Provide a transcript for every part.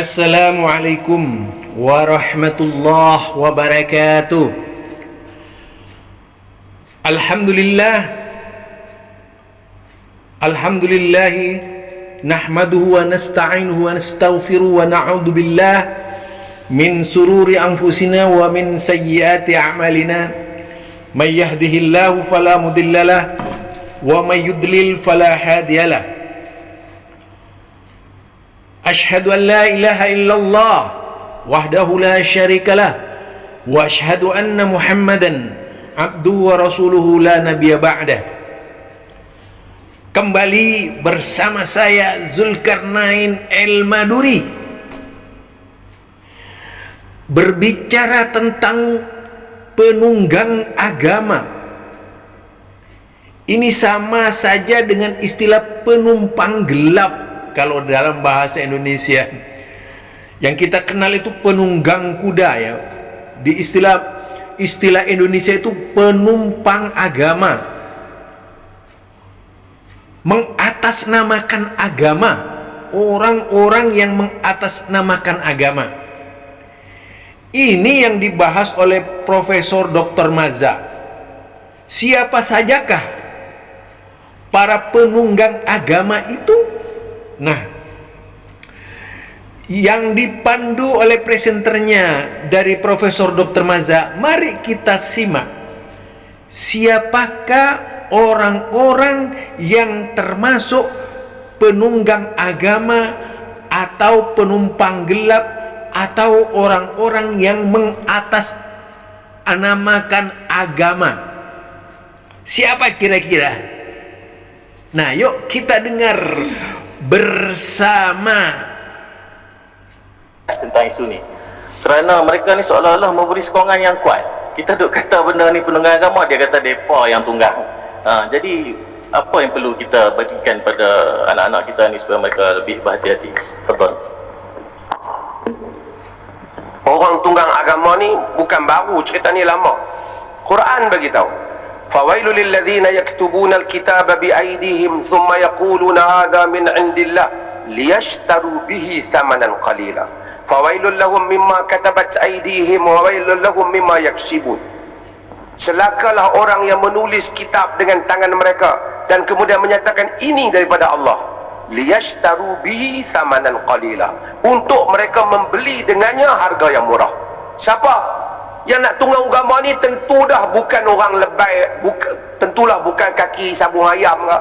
Assalamualaikum warahmatullahi wabarakatuh. Alhamdulillah nahmaduhu wa nasta'inuhu wa nastaghfiruhu wa na'udzu billah min sururi anfusina wa min sayyiati a'malina. May yahdihillahu fala mudhillalah wa may yudlil fala hadiyalah. Ashhadu an la ilaha illallah wahdahu la syarikalah wa ashhadu anna Muhammadan abduhu wa rasuluhu la nabiyya ba'dah. Kembali bersama saya Zulkarnain El-Maduri berbicara tentang penunggang agama. Ini sama saja dengan istilah penumpang gelap kalau dalam bahasa Indonesia. Yang kita kenal itu penunggang kuda ya. Di istilah Indonesia itu penumpang agama. Mengatasnamakan agama. Orang-orang yang mengatasnamakan agama. Ini yang dibahas oleh Profesor Dr. Maza. Siapa sajakah para penunggang agama itu? Nah, yang dipandu oleh presenternya dari Profesor Dr. Maza, mari kita simak. Siapakah orang-orang yang termasuk penunggang agama atau penumpang gelap atau orang-orang yang mengatasnamakan agama? Siapa kira-kira? Nah, yuk kita dengar bersama tentang isu ni, kerana mereka ni seolah-olah memberi sokongan yang kuat. Kita duk kata benda ni penunggang agama, dia kata depa yang tunggang. Jadi apa yang perlu kita berikan pada anak-anak kita ni supaya mereka lebih berhati-hati? Fadhal. Orang tunggang agama ni bukan baru, cerita ni lama. Quran bagi tahu. فَوَيْلُ لِلَّذِينَ يَكْتُبُونَ الْكِتَابَ بِأَيْدِيهِمْ ثُمَّ يَقُولُونَ هَذَا مِنْ عِنْدِ اللَّهِ لِيَشْتَرُوا بِهِ ثَمَنًا قَلِيلًا فَوَيْلٌ لَهُمْ مِمَّا كَتَبَتْ أَيْدِيهِمْ وَوَيْلٌ لَهُمْ مِمَّا يَكْسِبُونَ. Celakalah orang yang menulis kitab dengan tangan mereka dan kemudian menyatakan ini daripada Allah. لِيَشْتَرُوا بِهِ ثَمَنًا قَلِيلًا, untuk mereka membeli dengannya harga yang murah. Siapa yang nak tunggang agama ni? Tentu dah bukan orang lebay, tentulah bukan kaki sabung ayam ke,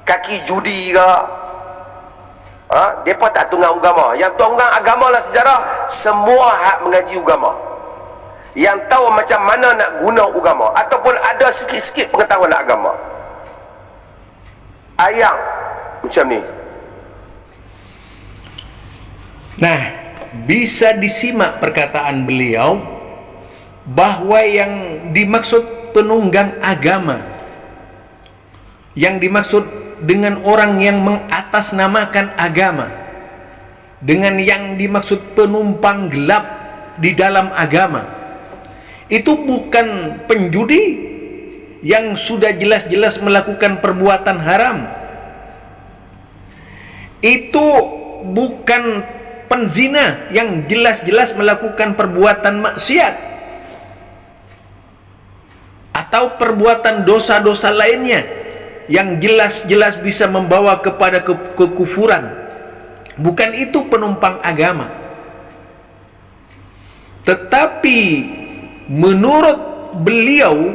kaki judi ke. Mereka tak tunggang agama. Yang tunggang agama lah sejarah semua hak mengaji agama, yang tahu macam mana nak guna agama ataupun ada sikit-sikit pengetahuan agama. Ayam macam ni. Nah, bisa disimak perkataan beliau bahwa yang dimaksud penunggang agama, yang dimaksud dengan orang yang mengatasnamakan agama, dengan yang dimaksud penumpang gelap di dalam agama, itu bukan penjudi yang sudah jelas-jelas melakukan perbuatan haram. Itu bukan penzina yang jelas-jelas melakukan perbuatan maksiat atau perbuatan dosa-dosa lainnya yang jelas-jelas bisa membawa kepada kekufuran. Bukan itu penumpang agama. Tetapi menurut beliau,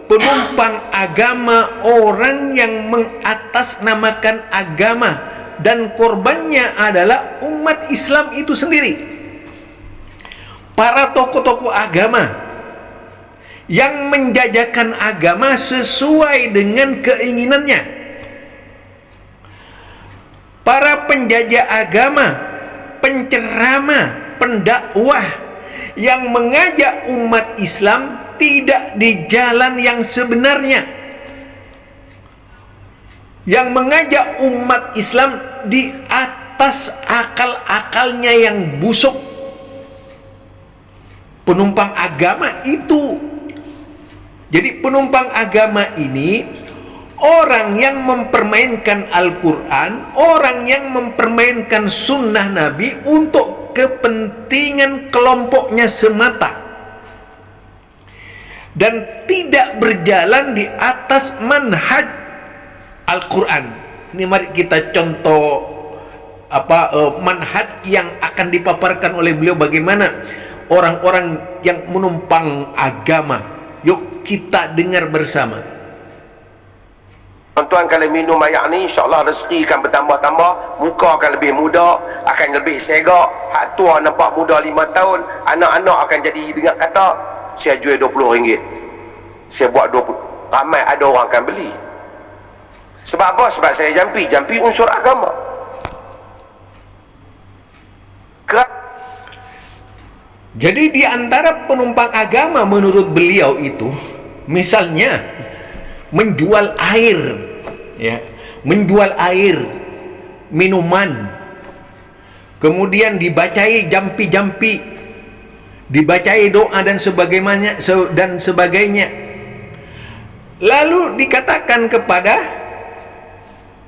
penumpang agama orang yang mengatasnamakan agama dan korbannya adalah umat Islam itu sendiri. Para tokoh-tokoh agama yang menjajakan agama sesuai dengan keinginannya. Para penjajah agama, penceramah, pendakwah yang mengajak umat Islam tidak di jalan yang sebenarnya, yang mengajak umat Islam di atas akal-akalnya yang busuk. Penumpang agama itu. Jadi penumpang agama ini orang yang mempermainkan Al-Quran, orang yang mempermainkan sunnah Nabi untuk kepentingan kelompoknya semata, dan tidak berjalan di atas manhaj Al-Quran. Ini mari kita contoh manhaj yang akan dipaparkan oleh beliau, bagaimana orang-orang yang menumpang agama. Yuk kita dengar bersama. Tuan-tuan kalau minum air ni, insyaAllah rezeki akan bertambah-tambah, muka akan lebih muda, akan lebih segak. Hak tua nampak muda 5 tahun, anak-anak akan jadi dengar kata, saya jual RM20, saya buat 20, ramai ada orang akan beli. Sebab apa? Sebab saya jampi unsur agama. Jadi di antara penumpang agama menurut beliau itu, misalnya menjual air, ya, menjual air, minuman, kemudian dibacai jampi-jampi, dibacai doa dan sebagainya, lalu dikatakan kepada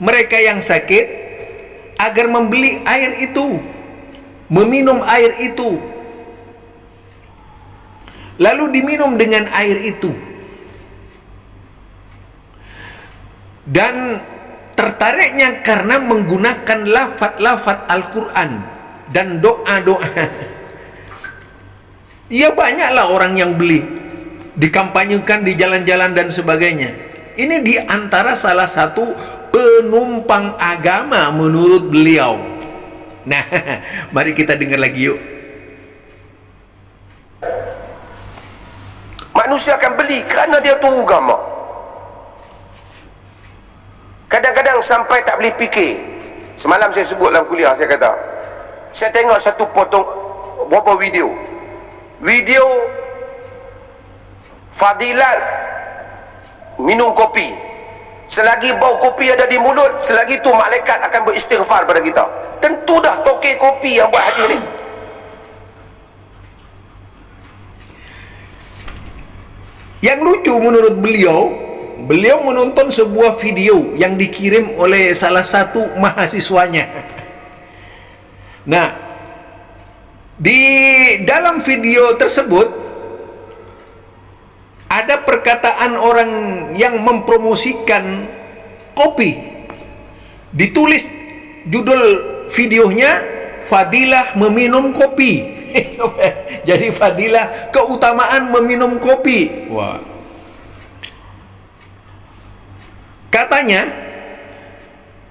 mereka yang sakit agar membeli air itu, meminum air itu, lalu diminum dengan air itu, dan tertariknya karena menggunakan lafaz-lafaz Al-Quran dan doa-doa. Ya banyaklah orang yang beli, dikampanyekan di jalan-jalan dan sebagainya. Ini di antara salah satu penumpang agama menurut beliau. Nah, mari kita dengar lagi yuk. Manusia akan beli kerana dia tahu agama. Kadang-kadang sampai tak boleh fikir. Semalam saya sebut dalam kuliah, saya kata, saya tengok satu potong beberapa video fadilat minum kopi. Selagi bau kopi ada di mulut, selagi tu malaikat akan beristighfar pada kita. Tentu dah tokek kopi yang buat hadis ni. Yang lucu menurut beliau menonton sebuah video yang dikirim oleh salah satu mahasiswanya. Nah, di dalam video tersebut ada perkataan orang yang mempromosikan kopi. Ditulis judul videonya, Fadilah Meminum Kopi. Jadi fadilah, keutamaan meminum kopi. Wah. Katanya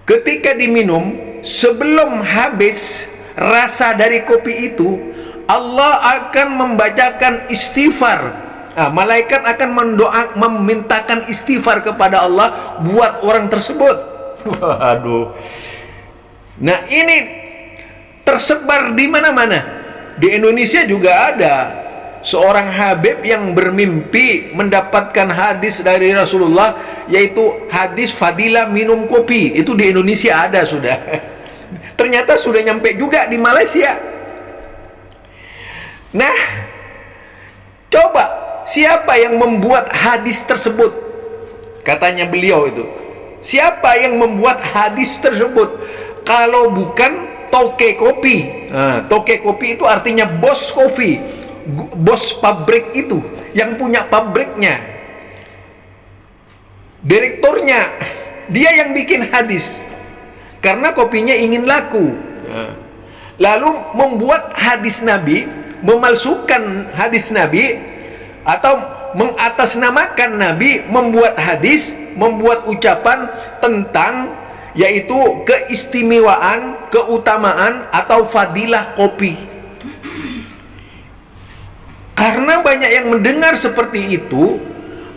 ketika diminum, sebelum habis rasa dari kopi itu, Allah akan membacakan istighfar. Malaikat akan memintakan istighfar kepada Allah buat orang tersebut. Waduh. Nah, ini tersebar di mana-mana. Di Indonesia juga ada seorang Habib yang bermimpi mendapatkan hadis dari Rasulullah, yaitu hadis fadilah minum kopi. Itu di Indonesia ada sudah. Ternyata sudah nyampe juga di Malaysia. Nah, coba siapa yang membuat hadis tersebut? Katanya beliau itu, siapa yang membuat hadis tersebut kalau bukan Toke Kopi? Toke Kopi itu artinya bos kopi, bos pabrik itu, yang punya pabriknya, direkturnya, dia yang bikin hadis karena kopinya ingin laku. Lalu membuat hadis Nabi, memalsukan hadis Nabi, atau mengatasnamakan Nabi, membuat hadis, membuat ucapan tentang yaitu keistimewaan, keutamaan atau fadilah kopi. Karena banyak yang mendengar seperti itu,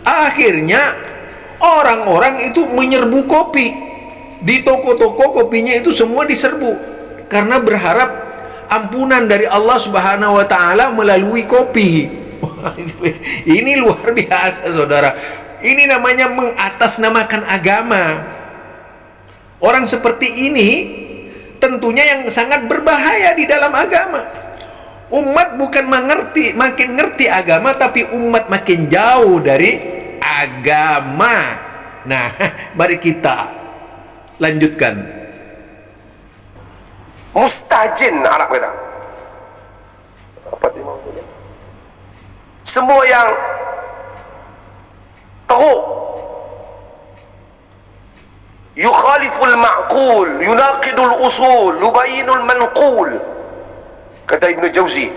akhirnya orang-orang itu menyerbu kopi. Di toko-toko kopinya itu semua diserbu, karena berharap ampunan dari Allah Subhanahu wa taala melalui kopi. Ini luar biasa, saudara. Ini namanya mengatasnamakan agama. Orang seperti ini tentunya yang sangat berbahaya di dalam agama. Umat bukan makin ngerti agama, tapi umat makin jauh dari agama. Nah, mari kita lanjutkan. Mustajin Arab kata. Apa tu maksudnya? Semua yang teruk, yukhaliful ma'qul, yunaqidul usul, yubayinul manqul, kata Ibn Jauzi,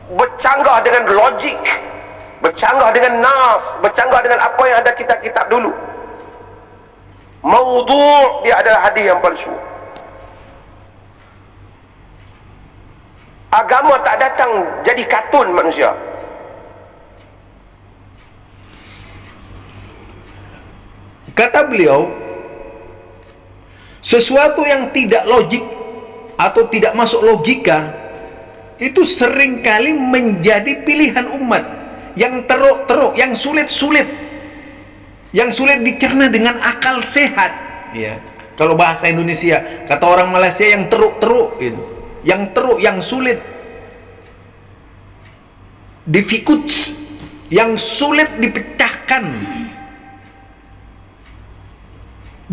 bercanggah dengan logik, bercanggah dengan nas, bercanggah dengan apa yang ada kitab-kitab dulu. Maudhu' dia adalah hadis yang palsu. Agama tak datang jadi kartun manusia. Kata beliau, sesuatu yang tidak logik atau tidak masuk logika itu seringkali menjadi pilihan umat yang teruk-teruk, yang sulit-sulit, yang sulit dicerna dengan akal sehat. Ya, kalau bahasa Indonesia, kata orang Malaysia, yang teruk-teruk itu, yang teruk, yang sulit, difficult, yang sulit dipecahkan.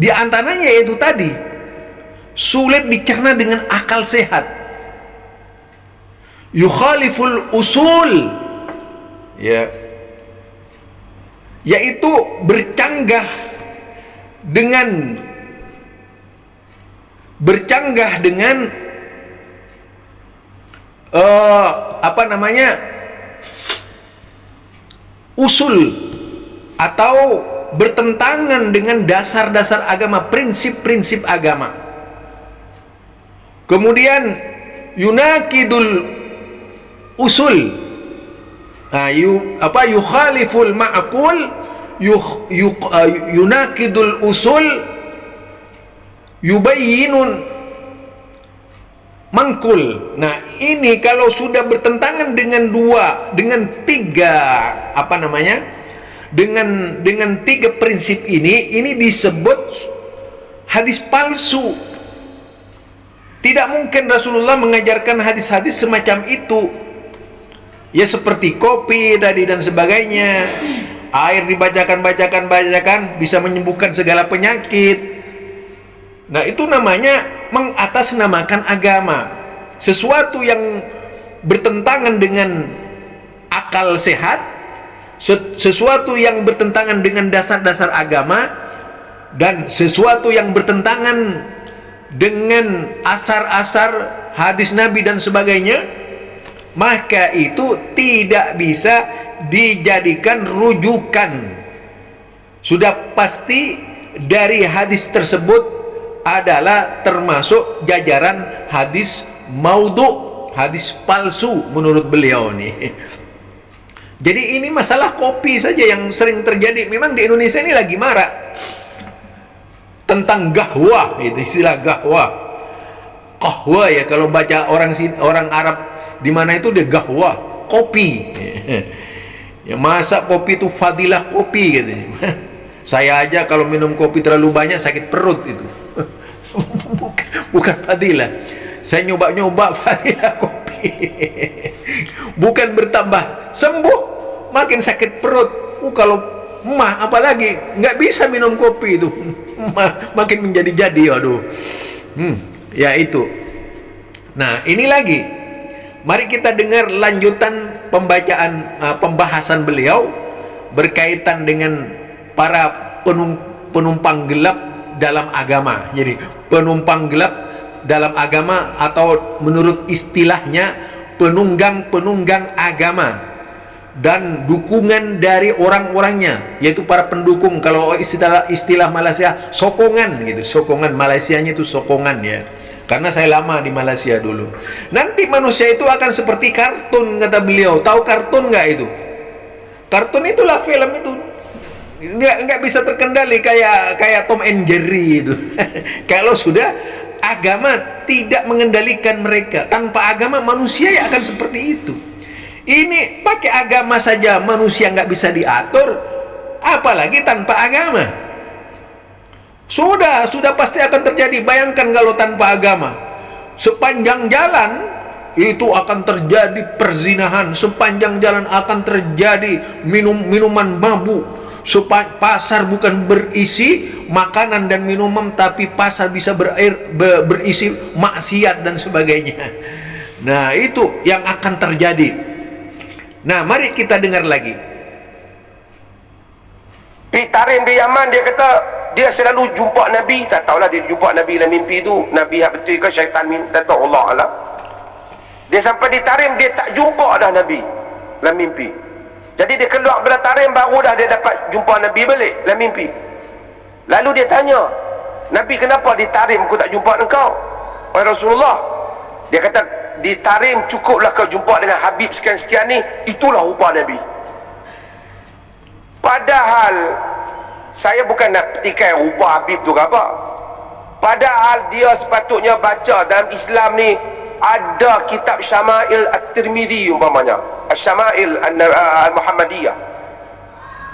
Di antaranya yaitu tadi, sulit dicerna dengan akal sehat, yukhaliful usul, ya, yaitu bercanggah dengan apa namanya, usul, atau bertentangan dengan dasar-dasar agama, prinsip-prinsip agama. Kemudian yunakidul usul, yukhaliful ma'qul, yunakidul usul, yubayyinun mangkul. Nah, ini kalau sudah bertentangan dengan tiga apa namanya, dengan tiga prinsip ini disebut hadis palsu. Tidak mungkin Rasulullah mengajarkan hadis-hadis semacam itu. Ya, seperti kopi tadi dan sebagainya, air dibacakan bisa menyembuhkan segala penyakit. Nah, itu namanya mengatasnamakan agama. Sesuatu yang bertentangan dengan akal sehat, sesuatu yang bertentangan dengan dasar-dasar agama, dan sesuatu yang bertentangan dengan asar-asar hadis Nabi dan sebagainya, maka itu tidak bisa dijadikan rujukan. Sudah pasti dari hadis tersebut adalah termasuk jajaran hadis maudhu', hadis palsu menurut beliau nih. Jadi ini masalah kopi saja yang sering terjadi. Memang di Indonesia ini lagi marak tentang gahwa, itu istilah gahwa. Qahwa ya, kalau baca orang Arab di mana itu dia gahwa, kopi. Ya, masa kopi itu fadilah kopi gitu. Saya aja kalau minum kopi terlalu banyak sakit perut itu. Bukan fadilah. Saya nyoba fadilah kopi. Bukan bertambah sembuh, makin sakit perut. Kalau mah apalagi nggak bisa minum kopi itu, makin menjadi-jadi. Aduh. Ya itu. Nah, ini lagi. Mari kita dengar lanjutan pembahasan beliau berkaitan dengan para penumpang gelap dalam agama. Jadi penumpang gelap dalam agama, atau menurut istilahnya penunggang-penunggang agama dan dukungan dari orang-orangnya, yaitu para pendukung. Kalau istilah Malaysia, sokongan gitu. Sokongan, Malaysianya itu sokongan ya. Karena saya lama di Malaysia dulu. Nanti manusia itu akan seperti kartun, kata beliau. Tahu kartun nggak itu? Kartun itulah film itu. Nggak bisa terkendali kayak Tom and Jerry itu. Kalau sudah agama tidak mengendalikan mereka. Tanpa agama manusia ya akan seperti itu. Ini pakai agama saja manusia nggak bisa diatur, apalagi tanpa agama. Sudah pasti akan terjadi. Bayangkan kalau tanpa agama, sepanjang jalan itu akan terjadi perzinahan, sepanjang jalan akan terjadi minuman mabuk, supaya pasar bukan berisi makanan dan minuman, tapi pasar bisa berisi maksiat dan sebagainya. Nah, itu yang akan terjadi. Nah, mari kita dengar lagi. Tarim di Yaman, dia kata dia selalu jumpa Nabi. Tak tahulah dia jumpa Nabi dalam mimpi tu, Nabi yang betul ke syaitan mimpi, tak tahu, Allah alam. Dia sampai di Tarim, dia tak jumpa dah Nabi dalam mimpi. Jadi dia keluar dari Tarim, baru dah dia dapat jumpa Nabi balik dalam mimpi. Lalu dia tanya, Nabi, kenapa di Tarim aku tak jumpa engkau, wahai Rasulullah? Dia kata, di Tarim cukuplah kau jumpa dengan Habib sekian-sekian ni, itulah rupa Nabi. Padahal saya bukan nak petikai rupa Habib tu ke apa. Padahal dia sepatutnya baca dalam Islam ni ada kitab Syama'il At-Tirmidhi umpamanya, Syama'il Al-Muhammadiyah.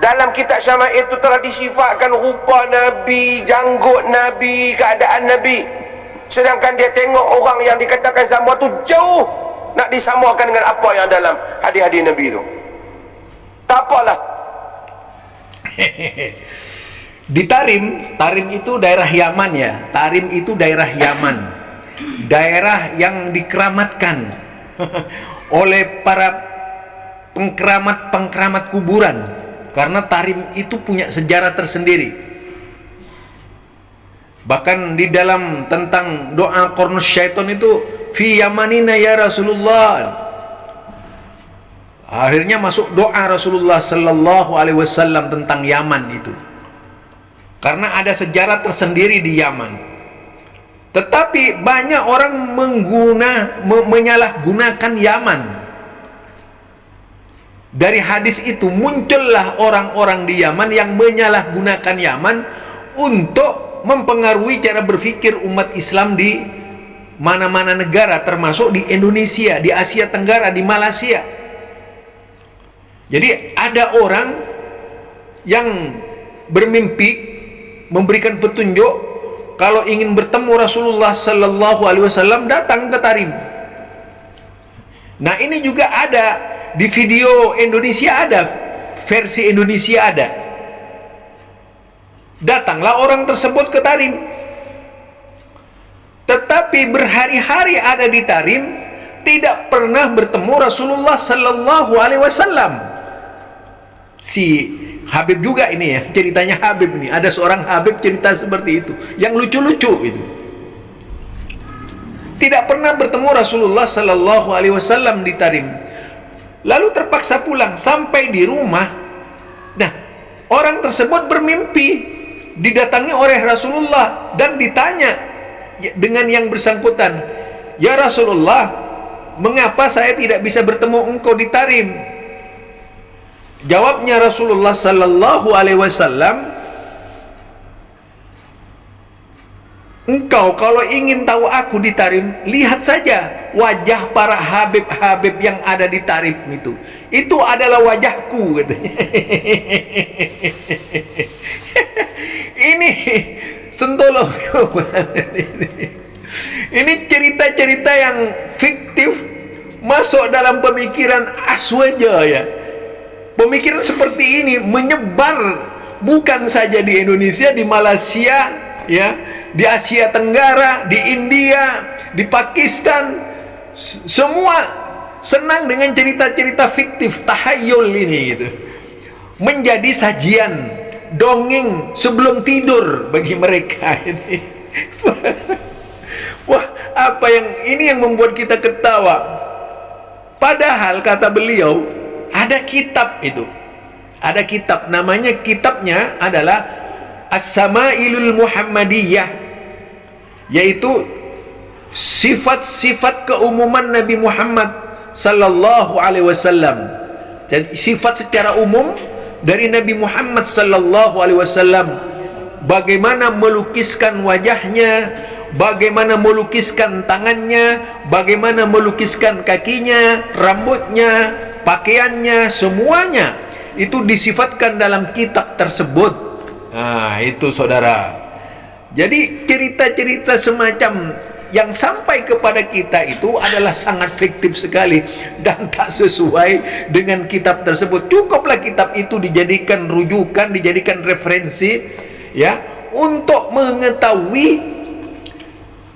Dalam kitab Syama'il itu telah disifatkan rupa Nabi, janggut Nabi, keadaan Nabi. Sedangkan dia tengok orang yang dikatakan sama tu jauh nak disamakan dengan apa yang dalam hadis-hadis Nabi tu. Tak apalah. Di Tarim itu daerah Yaman ya. Tarim itu daerah Yaman. Daerah yang dikeramatkan oleh para pengkeramat kuburan. Karena Tarim itu punya sejarah tersendiri. Bahkan di dalam tentang doa Qarnus Syaitan itu, fi Yamanina ya Rasulullah. Akhirnya masuk doa Rasulullah sallallahu alaihi wasallam tentang Yaman itu. Karena ada sejarah tersendiri di Yaman. Tetapi banyak orang menyalahgunakan Yaman. Dari hadis itu muncullah orang-orang di Yaman yang menyalahgunakan Yaman untuk mempengaruhi cara berpikir umat Islam di mana-mana negara, termasuk di Indonesia, di Asia Tenggara, di Malaysia. Jadi ada orang yang bermimpi memberikan petunjuk kalau ingin bertemu Rasulullah sallallahu alaihi wasallam datang ke Tarim. Nah, ini juga ada di video Indonesia, ada versi Indonesia ada. Datanglah orang tersebut ke Tarim. Tetapi berhari-hari ada di Tarim, tidak pernah bertemu Rasulullah sallallahu alaihi wasallam. Si Habib juga ini ya, ceritanya Habib ini. Ada seorang Habib cerita seperti itu, yang lucu-lucu itu. Tidak pernah bertemu Rasulullah sallallahu alaihi wasallam di Tarim. Lalu terpaksa pulang, sampai di rumah. Nah, orang tersebut bermimpi didatangi oleh Rasulullah dan ditanya dengan yang bersangkutan, "Ya Rasulullah, mengapa saya tidak bisa bertemu engkau di Tarim?" Jawabnya Rasulullah sallallahu alaihi wasallam, "Engkau kalau ingin tahu aku di Tarim, lihat saja wajah para habib-habib yang ada di Tarim itu. Itu adalah wajahku," katanya. Ini sentolo. Ini cerita-cerita yang fiktif masuk dalam pemikiran aswaja ya. Pemikiran seperti ini menyebar bukan saja di Indonesia, di Malaysia, ya, di Asia Tenggara, di India, di Pakistan. Semua senang dengan cerita-cerita fiktif, tahayul ini gitu. Menjadi sajian, dongeng sebelum tidur bagi mereka ini. Wah, apa yang ini yang membuat kita ketawa. Padahal kata beliau, ada kitab itu. Ada kitab, namanya kitabnya adalah As-Sama'ilul Muhammadiyah, yaitu sifat-sifat keumuman Nabi Muhammad sallallahu alaihi wasallam. Jadi sifat secara umum dari Nabi Muhammad sallallahu alaihi wasallam. Bagaimana melukiskan wajahnya, bagaimana melukiskan tangannya, bagaimana melukiskan kakinya, rambutnya, pakaiannya, semuanya itu disifatkan dalam kitab tersebut. Nah, itu saudara. Jadi cerita-cerita semacam yang sampai kepada kita itu adalah sangat fiktif sekali dan tak sesuai dengan kitab tersebut. Cukuplah kitab itu dijadikan rujukan, dijadikan referensi, ya, untuk mengetahui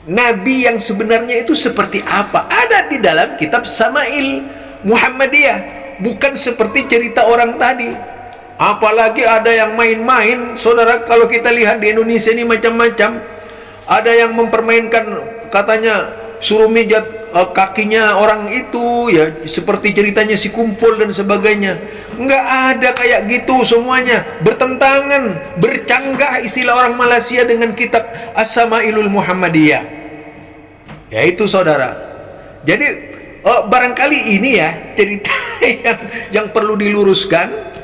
Nabi yang sebenarnya itu seperti apa. Ada di dalam kitab Sama'il Muhammadiyah, bukan seperti cerita orang tadi. Apalagi ada yang main-main, saudara. Kalau kita lihat di Indonesia ini macam-macam. Ada yang mempermainkan, katanya suruh mijat kakinya orang itu, ya, seperti ceritanya si Kumpul dan sebagainya. Enggak ada kayak gitu, semuanya bertentangan, bercanggah istilah orang Malaysia dengan kitab As-Sama'ilul Muhammadiyah. Ya itu, saudara. Jadi barangkali ini ya cerita yang perlu diluruskan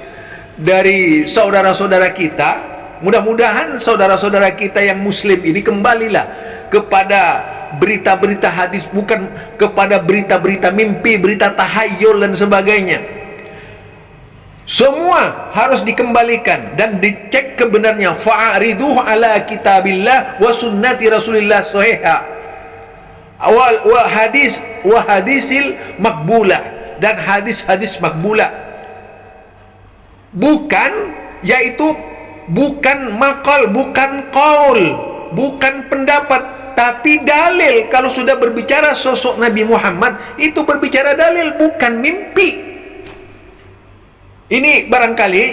dari saudara-saudara kita. Mudah-mudahan saudara-saudara kita yang muslim ini kembalilah kepada berita-berita hadis, bukan kepada berita-berita mimpi, berita tahayul dan sebagainya. Semua harus dikembalikan dan dicek kebenarnya. Fa'ariduh ala kitabillah wa sunnati rasulillah sahihah wa hadisil makbulah, dan hadis-hadis makbulah. Bukan, yaitu bukan makal, bukan qaul, bukan pendapat, tapi dalil. Kalau sudah berbicara sosok Nabi Muhammad, itu berbicara dalil, bukan mimpi. Ini barangkali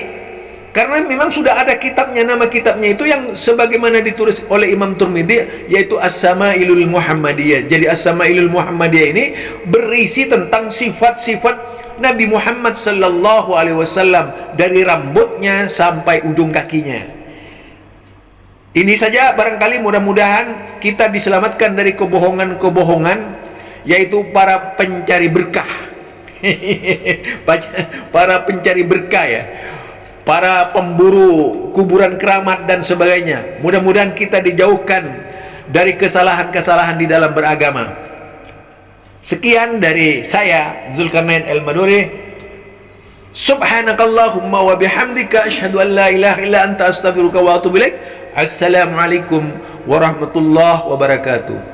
karena memang sudah ada kitabnya, nama kitabnya itu yang sebagaimana ditulis oleh Imam Tirmidzi, yaitu As-Sama'ilul Muhammadiyah. Jadi As-Sama'ilul Muhammadiyah ini berisi tentang sifat-sifat Nabi Muhammad sallallahu alaihi wasallam, dari rambutnya sampai ujung kakinya. Ini saja barangkali, mudah-mudahan kita diselamatkan dari kebohongan-kebohongan, yaitu para pencari berkah. Para pencari berkah, ya, para pemburu kuburan keramat dan sebagainya. Mudah-mudahan kita dijauhkan dari kesalahan-kesalahan di dalam beragama. Sekian dari saya, Zulkarnain Al-Maduri. Subhanakallahumma wa bihamdika asyhadu an la ilaha illa anta astaghfiruka wa atubu ilaik. Assalamualaikum warahmatullahi wabarakatuh.